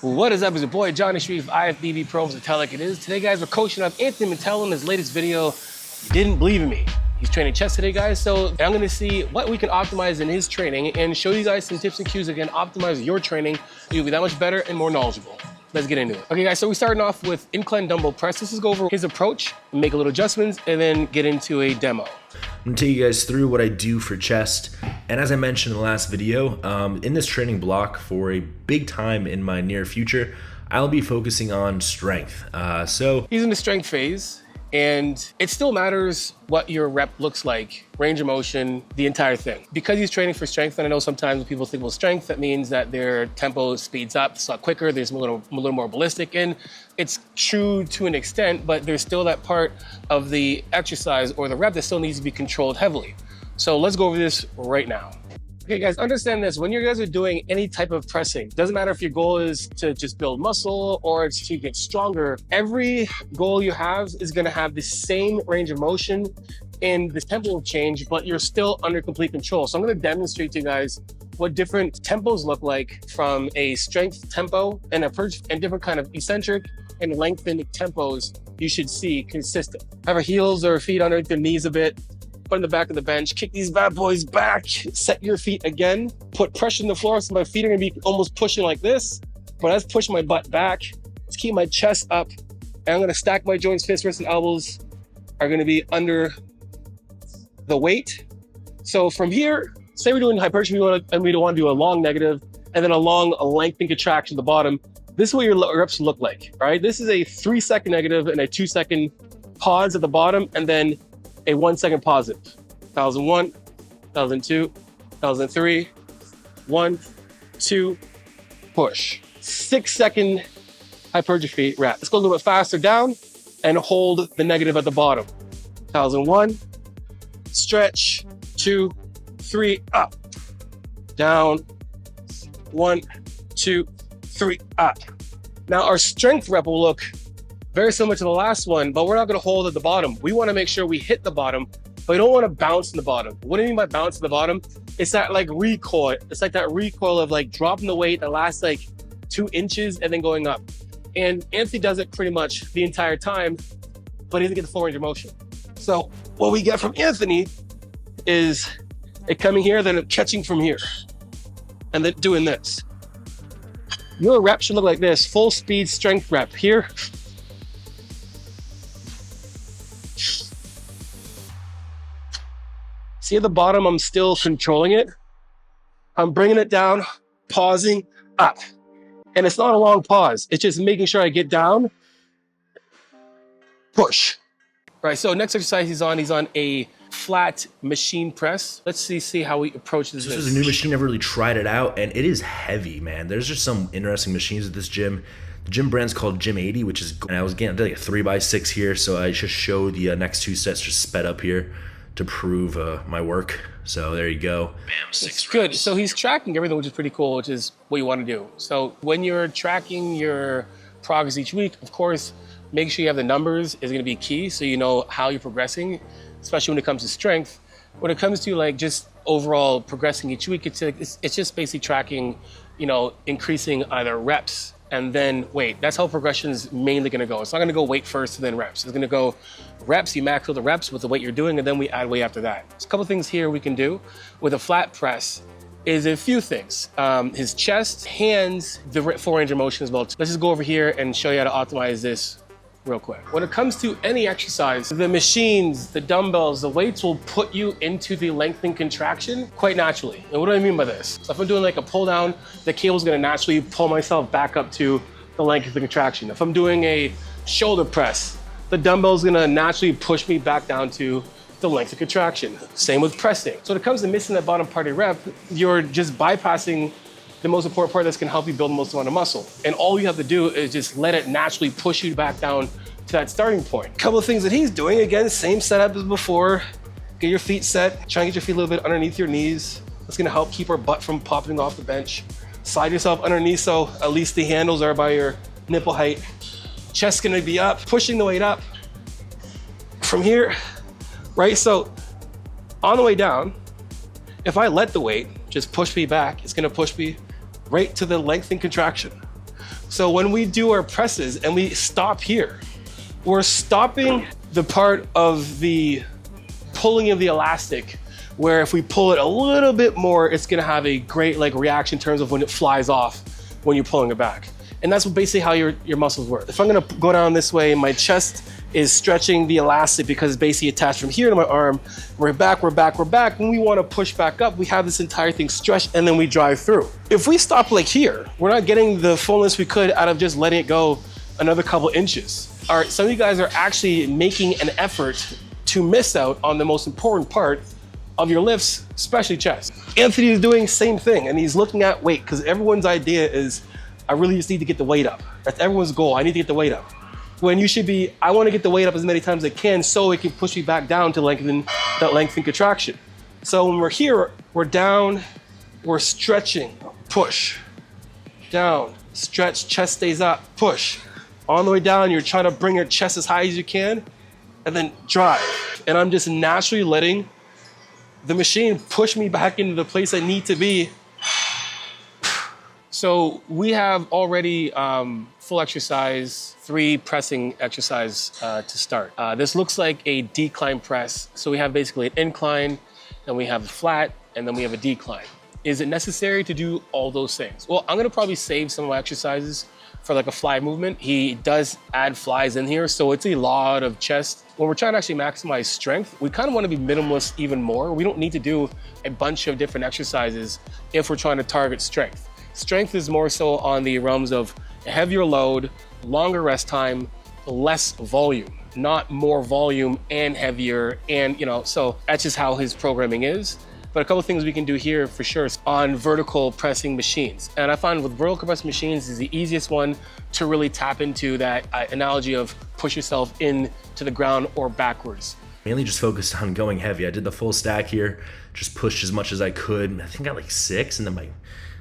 What is up? It's your boy Johnny SHREVE, IFBB Pro Metallic it is. Today, guys, we're coaching up Anthony Mantello in his latest video. He didn't believe in me. He's training chest today, guys, so I'm gonna see what we can optimize in his training and show you guys some tips and cues that can optimize your training. You'll be that much better and more knowledgeable. Let's get into it. Okay, guys, so we're starting off with incline dumbbell press. Let's just go over his approach, make a little adjustments, and then get into a demo. I'm gonna take you guys through what I do for chest. And as I mentioned in the last video, in this training block for a big time in my near future, I'll be focusing on strength. He's in the strength phase, and it still matters what your rep looks like, range of motion, the entire thing. Because he's training for strength, and I know sometimes when people think, well, strength, that means that their tempo speeds up, it's a lot quicker, there's a little more ballistic, and it's true to an extent, but there's still that part of the exercise or the rep that still needs to be controlled heavily. So let's go over this right now. Okay, guys, understand this. When you guys are doing any type of pressing, doesn't matter if your goal is to just build muscle or it's to get stronger, every goal you have is gonna have the same range of motion and the tempo will change, but you're still under complete control. So I'm gonna demonstrate to you guys what different tempos look like from a strength tempo and different kind of eccentric and lengthened tempos you should see consistent. Have our heels or feet underneath your knees a bit, put in the back of the bench, kick these bad boys back, set your feet again, put pressure on the floor so my feet are gonna be almost pushing like this, but let's push my butt back. Let's keep my chest up, and I'm gonna stack my joints, fists, wrists, and elbows are gonna be under the weight. So from here, say we're doing hypertrophy and we don't wanna do a long negative and then a long lengthening contraction at the bottom. This is what your reps look like, all right? This is a 3-second negative and a 2-second pause at the bottom, and then a 1-second positive. 1001, 1002, 1003, 1, 2, push. 6-second hypertrophy rep. Let's go a little bit faster down and hold the negative at the bottom. 1001, stretch, 2, 3, up, down, 1, 2, 3, up. Now our strength rep will look very similar to the last one, but we're not gonna hold at the bottom. We wanna make sure we hit the bottom, but we don't wanna bounce in the bottom. What do you mean by bounce in the bottom? It's that like recoil. It's like that recoil of like dropping the weight the last like 2 inches and then going up. And Anthony does it pretty much the entire time, but he doesn't get the full range of motion. So what we get from Anthony is it coming here, then it catching from here, and then doing this. Your rep should look like this, full speed strength rep here. See at the bottom, I'm still controlling it. I'm bringing it down, pausing, up. And it's not a long pause. It's just making sure I get down, push. All right, so next exercise he's on a flat machine press. Let's see how he approaches this. This is a new machine, never really tried it out, and it is heavy, man. There's just some interesting machines at this gym. The gym brand's called Gym 80, which is, and I was getting like a 3x6 here, so I just show the next 2 sets just sped up here to prove my work. So there you go. Bam, 6 good. So he's tracking everything, which is pretty cool, which is what you want to do. So when you're tracking your progress each week, of course, make sure you have the numbers is going to be key, so you know how you're progressing, especially when it comes to strength. When it comes to like just overall progressing each week, it's just basically tracking, you know, increasing either reps and then weight. That's how progression is mainly gonna go. It's not gonna go weight first and then reps. It's gonna go reps, you max out the reps with the weight you're doing, and then we add weight after that. There's a couple things here we can do with a flat press is a few things. His chest, hands, the full range of motion as well. Let's just go over here and show you how to optimize this real quick. When it comes to any exercise, the machines, the dumbbells, the weights will put you into the lengthening contraction quite naturally. And what do I mean by this? So if I'm doing like a pull down, the cable's gonna naturally pull myself back up to the length of the contraction. If I'm doing a shoulder press, the dumbbell's gonna naturally push me back down to the length of contraction. Same with pressing. So when it comes to missing that bottom part of your rep, you're just bypassing the most important part that's gonna help you build the most amount of muscle. And all you have to do is just let it naturally push you back down to that starting point. A couple of things that he's doing, again, same setup as before. Get your feet set, try and get your feet a little bit underneath your knees. That's gonna help keep our butt from popping off the bench. Slide yourself underneath so at least the handles are by your nipple height. Chest's gonna be up, pushing the weight up. From here, right? So on the way down, if I let the weight just push me back, it's gonna push me right to the lengthening contraction. So when we do our presses and we stop here, we're stopping the part of the pulling of the elastic, where if we pull it a little bit more, it's gonna have a great like reaction in terms of when it flies off when you're pulling it back. And that's basically how your muscles work. If I'm gonna go down this way, my chest is stretching the elastic because it's basically attached from here to my arm. We're back. When we wanna push back up, we have this entire thing stretched and then we drive through. If we stop like here, we're not getting the fullness we could out of just letting it go another couple inches. All right, some of you guys are actually making an effort to miss out on the most important part of your lifts, especially chest. Anthony is doing the same thing and he's looking at weight because everyone's idea is, I really just need to get the weight up. That's everyone's goal. I need to get the weight up. When you should be, I want to get the weight up as many times as I can so it can push me back down to lengthen that lengthen contraction. So when we're here, we're down, we're stretching, push, down, stretch, chest stays up, push. On the way down, you're trying to bring your chest as high as you can and then drive. And I'm just naturally letting the machine push me back into the place I need to be. So we have already full exercise, 3 pressing exercise to start. This looks like a decline press. So we have basically an incline, then we have a flat, and then we have a decline. Is it necessary to do all those things? Well, I'm gonna probably save some of my exercises for like a fly movement. He does add flies in here, so it's a lot of chest. When we're trying to actually maximize strength, we kind of want to be minimalist even more. We don't need to do a bunch of different exercises if we're trying to target strength. Strength is more so on the realms of a heavier load, longer rest time, less volume, not more volume and heavier. And so that's just how his programming is. But a couple of things we can do here for sure is on vertical pressing machines. And I find with vertical pressing machines is the easiest one to really tap into that analogy of push yourself in to the ground or backwards. Mainly just focused on going heavy. I did the full stack here, just pushed as much as I could. I think I got like 6 and then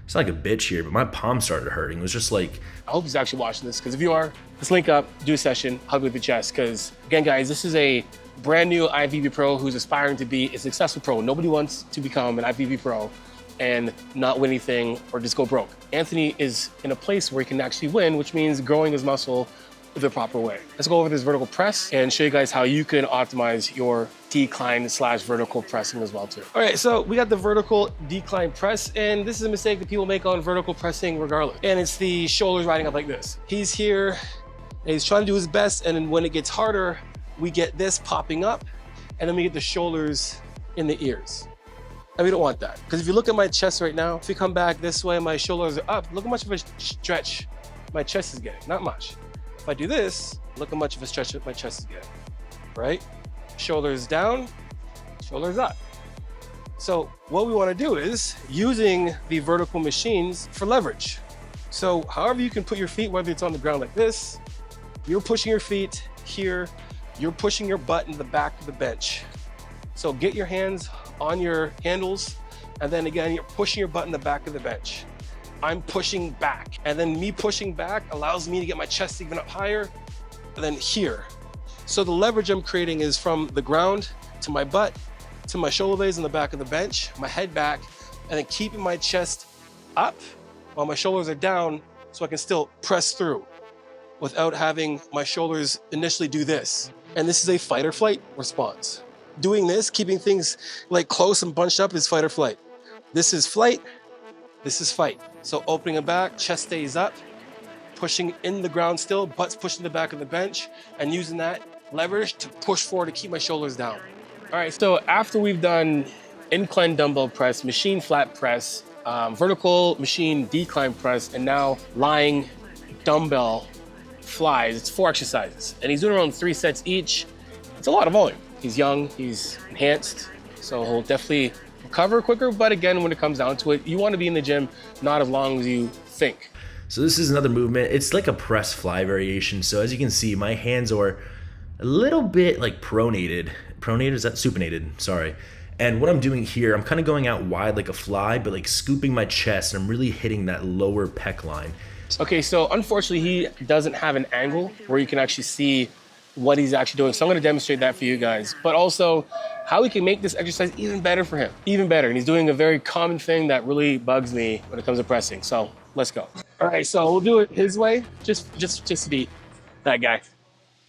it's like a bitch here, but my palm started hurting. It was just like, I hope he's actually watching this, because if you are, let's link up, do a session, hug with the chest. Because again, guys, this is a brand new IFBB pro who's aspiring to be a successful pro. Nobody wants to become an IFBB pro and not win anything or just go broke. Anthony is in a place where he can actually win, which means growing his muscle the proper way. Let's go over this vertical press and show you guys how you can optimize your decline/vertical pressing as well too. All right, so we got the vertical decline press, and this is a mistake that people make on vertical pressing regardless. And it's the shoulders riding up like this. He's here, and he's trying to do his best, and then when it gets harder, we get this popping up, and then we get the shoulders in the ears. And we don't want that, because if you look at my chest right now, if you come back this way, my shoulders are up. Look how much of a stretch my chest is getting, not much. If I do this, look how much of a stretch my chest is getting, right? Shoulders down, shoulders up. So what we want to do is using the vertical machines for leverage. So however you can put your feet, whether it's on the ground like this, you're pushing your feet here, you're pushing your butt in the back of the bench. So get your hands on your handles, and then again, you're pushing your butt in the back of the bench. I'm pushing back, and then me pushing back allows me to get my chest even up higher, and then here. So the leverage I'm creating is from the ground to my butt, to my shoulder blades in the back of the bench, my head back, and then keeping my chest up while my shoulders are down so I can still press through without having my shoulders initially do this. And this is a fight or flight response. Doing this, keeping things like close and bunched up is fight or flight. This is flight, this is fight. So opening it back, chest stays up, pushing in the ground still, butt's pushing the back of the bench, and using that leverage to push forward to keep my shoulders down. All right, so after we've done incline dumbbell press, machine flat press, vertical machine decline press, and now lying dumbbell flies, it's 4 exercises. And he's doing around 3 sets each. It's a lot of volume. He's young, he's enhanced, so he'll definitely recover quicker. But again, when it comes down to it, you want to be in the gym not as long as you think. So this is another movement. It's like a press fly variation. So as you can see, my hands are a little bit like pronated. Pronated, is that supinated? Sorry. And what I'm doing here, I'm kind of going out wide like a fly, but like scooping my chest, and I'm really hitting that lower pec line. Okay, so unfortunately, he doesn't have an angle where you can actually see what he's actually doing. So I'm gonna demonstrate that for you guys, but also how we can make this exercise even better for him, even better. And he's doing a very common thing that really bugs me when it comes to pressing. So let's go. All right, so we'll do it his way, just to beat that guy.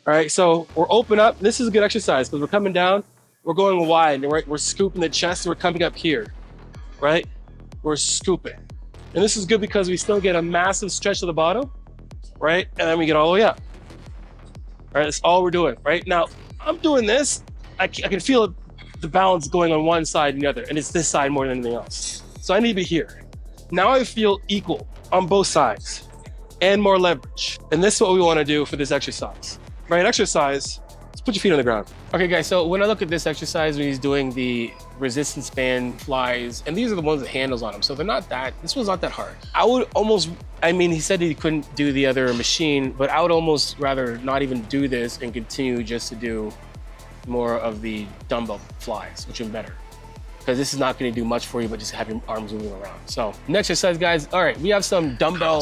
All right, so we're open up. This is a good exercise because we're coming down, we're going wide, and we're scooping the chest, and we're coming up here, right? We're scooping. And this is good because we still get a massive stretch of the bottom, right? And then we get all the way up. All right, that's all we're doing, right? Now, I'm doing this. I can feel the balance going on one side and the other, and it's this side more than anything else. So I need to be here. Now I feel equal on both sides and more leverage. And this is what we want to do for this exercise, right? Exercise, just put your feet on the ground. Okay, guys, so when I look at this exercise, when he's doing the resistance band flies, and these are the ones with handles on them, so they're not that, this one's not that hard. I would almost, I mean, he said he couldn't do the other machine, but I would almost rather not even do this and continue just to do more of the dumbbell flies, which are better. Because this is not going to do much for you, but just have your arms moving around. So next exercise, guys. All right, we have some dumbbell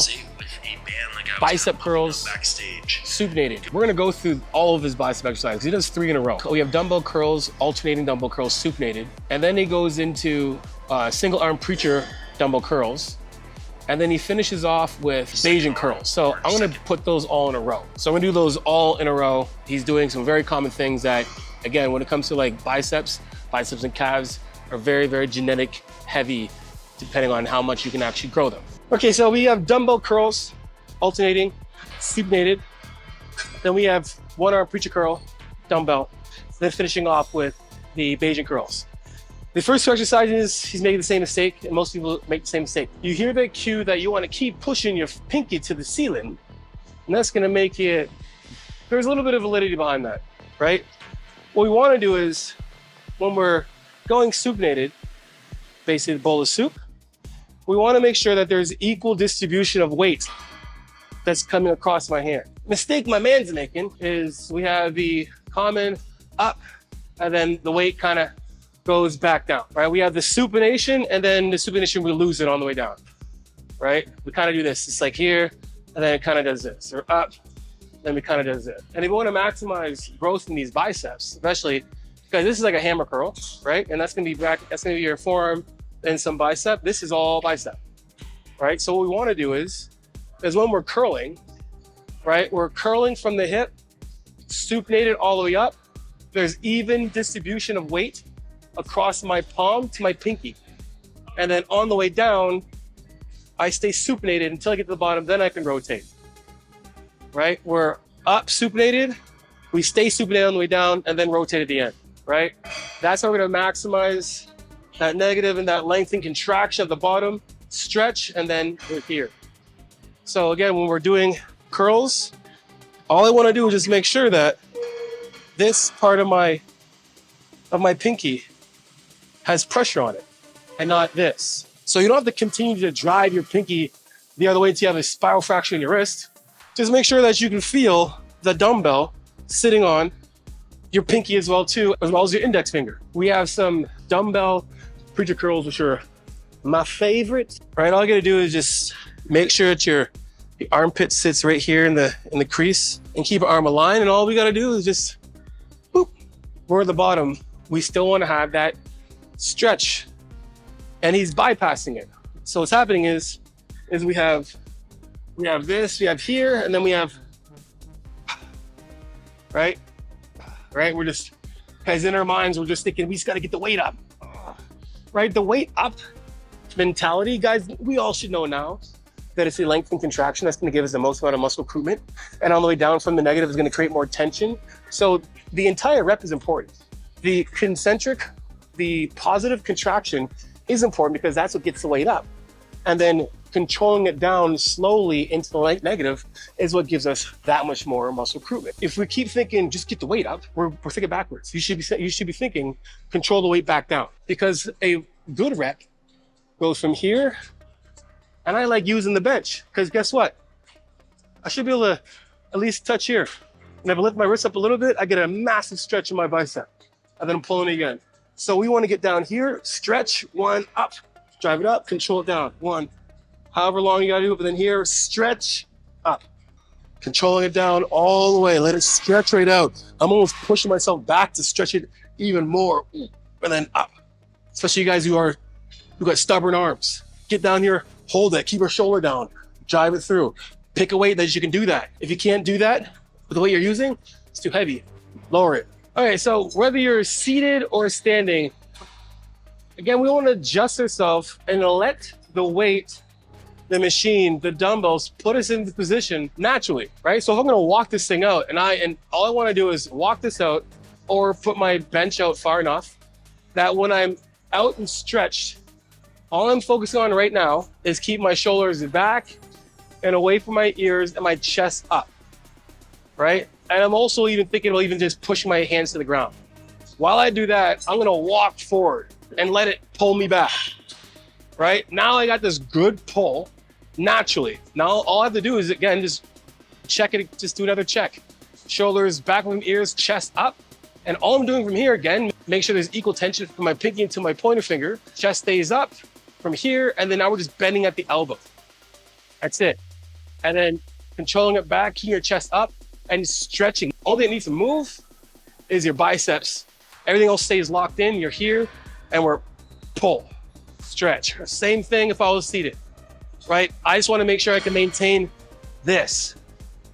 bicep curls, supinated. We're going to go through all of his bicep exercises. He does 3 in a row. We have dumbbell curls, alternating dumbbell curls, supinated. And then he goes into single arm preacher dumbbell curls. And then he finishes off with Bayesian curls. So I'm going to put those all in a row. So I'm going to do those all in a row. He's doing some very common things that, again, when it comes to like biceps and calves, are very, very genetic heavy, depending on how much you can actually grow them. Okay, so we have dumbbell curls, alternating, supinated. Then we have 1 arm preacher curl, dumbbell. Then finishing off with the Bayesian curls. The first 2 exercises, he's making the same mistake, and most people make the same mistake. You hear the cue that you want to keep pushing your pinky to the ceiling, and that's going to make it, there's a little bit of validity behind that, right? What we want to do is, when we're going supinated, basically the bowl of soup, we want to make sure that there's equal distribution of weight that's coming across my hand. Mistake my man's making is we have the common up, and then the weight kind of goes back down, right? We have the supination, and then the supination, we lose it on the way down, right? We kind of do this. It's like here, and then it kind of does this, or up, then we kind of does it. And if we want to maximize growth in these biceps, especially because this is like a hammer curl, right? And that's gonna be back, that's gonna be your forearm and some bicep. This is all bicep, right? So what we wanna do is when we're curling, right? We're curling from the hip, supinated all the way up. There's even distribution of weight across my palm to my pinky. And then on the way down, I stay supinated until I get to the bottom, then I can rotate, right? We're up supinated, we stay supinated on the way down, and then rotate at the end. Right? That's how we're gonna maximize that negative and that length and contraction at the bottom, stretch, and then we're here. So again, when we're doing curls, all I wanna do is just make sure that this part of my pinky has pressure on it and not this. So you don't have to continue to drive your pinky the other way until you have a spiral fracture in your wrist. Just make sure that you can feel the dumbbell sitting on your pinky as well too, as well as your index finger. We have some dumbbell preacher curls, which are my favorite, right? All you gotta do is just make sure that the armpit sits right here in the crease and keep your arm aligned. And all we gotta do is just, boop, we're at the bottom. We still wanna have that stretch, and he's bypassing it. So what's happening is we have this, we have here, and then we have, right? Right, we're just, as in our minds, we're just thinking, we just gotta get the weight up, right? The weight up mentality, guys, we all should know now that it's the length and contraction that's gonna give us the most amount of muscle recruitment. And on the way down from the negative is gonna create more tension. So the entire rep is important. The concentric, the positive contraction is important because that's what gets the weight up. And then controlling it down slowly into the negative is what gives us that much more muscle recruitment. If we keep thinking, just get the weight up, we're thinking backwards. You should be thinking, control the weight back down. Because a good rep goes from here, and I like using the bench, because guess what? I should be able to at least touch here. And if I lift my wrist up a little bit, I get a massive stretch in my bicep. And then I'm pulling it again. So we want to get down here, stretch, 1, up, drive it up, control it down, 1. However long you gotta do it, but then here, stretch, up. controlling it down all the way. Let it stretch right out. I'm almost pushing myself back to stretch it even more, and then up. Especially you guys who got stubborn arms. Get down here, hold it, keep your shoulder down, drive it through. Pick a weight that you can do that. If you can't do that with the weight you're using, it's too heavy. Lower it. Okay, so whether you're seated or standing, again, we want to adjust ourselves and let the weight, the machine, the dumbbells put us in the position naturally, right? So if I'm going to walk this thing out and all I want to do is walk this out or put my bench out far enough that when I'm out and stretched, all I'm focusing on right now is keep my shoulders back and away from my ears and my chest up, right? And I'm also even thinking about even just pushing my hands to the ground. While I do that, I'm going to walk forward and let it pull me back, right? Now I got this good pull naturally. Now all I have to do is, again, just check it, just do another check. Shoulders back from ears, chest up. And all I'm doing from here, again, make sure there's equal tension from my pinky to my pointer finger. Chest stays up from here, and then now we're just bending at the elbow. That's it. And then controlling it back, keeping your chest up, and stretching. All that needs to move is your biceps. Everything else stays locked in. You're here, and we're pull, stretch. Same thing if I was seated, right? I just want to make sure I can maintain this.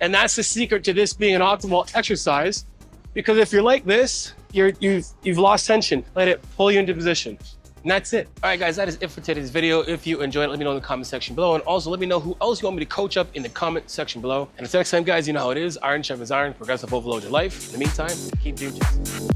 And that's the secret to this being an optimal exercise, because if you're like this, you've lost tension. Let it pull you into position. And that's it. All right, guys, that is it for today's video. If you enjoyed it, let me know in the comment section below. And also let me know who else you want me to coach up in the comment section below. And until next time, guys, you know how it is. Iron sharpens iron. Progressive overload your life. In the meantime, keep doing this.